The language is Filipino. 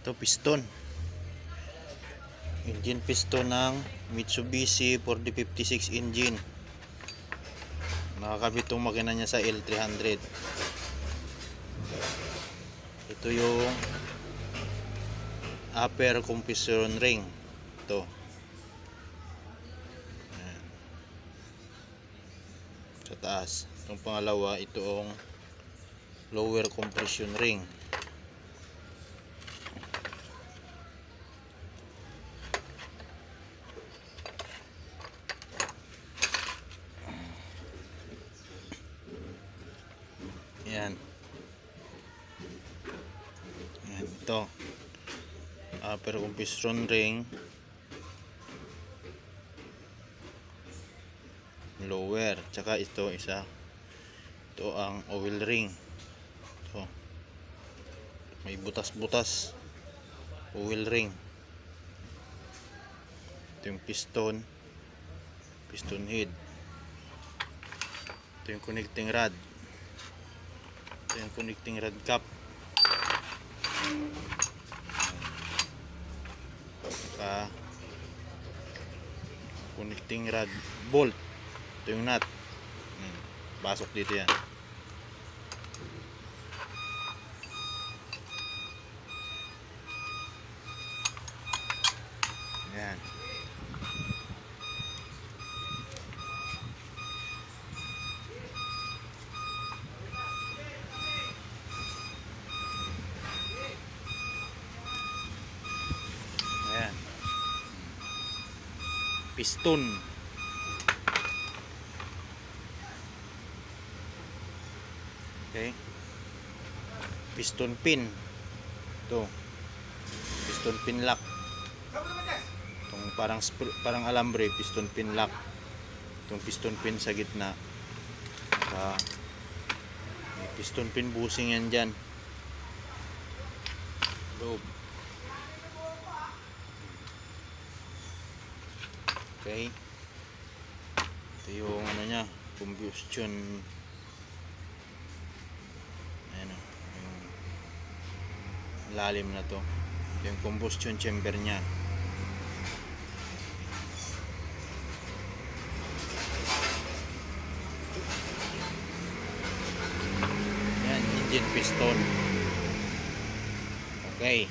Ito piston. Engine piston ng Mitsubishi 4056 engine. Nakakabit itong makina niya sa L300. Ito yung upper compression ring. Ito. Ayan. Sa taas. Itong pangalawa, ito ang lower compression ring. Ayan. Ayan, ito upper compression ring, lower, tsaka ito isa, ito ang oil ring. Ito may butas-butas, oil ring. Ito yung piston head. Ito yung connecting rod. Ito yung connecting rod cap. Saka connecting rod bolt. Ito yung nut. Pasok dito yan. Ayan. Ayan. Piston. Okay. Piston pin. Ito. Piston pin lock. Itong parang alambre, piston pin lock. Itong piston pin sa gitna. May piston pin bushing yan dyan. Loob. Okay. Ito yung ano niya, combustion. Ayan o, yung lalim na to. Ito yung combustion chamber niya. Ayan, engine piston. Okay.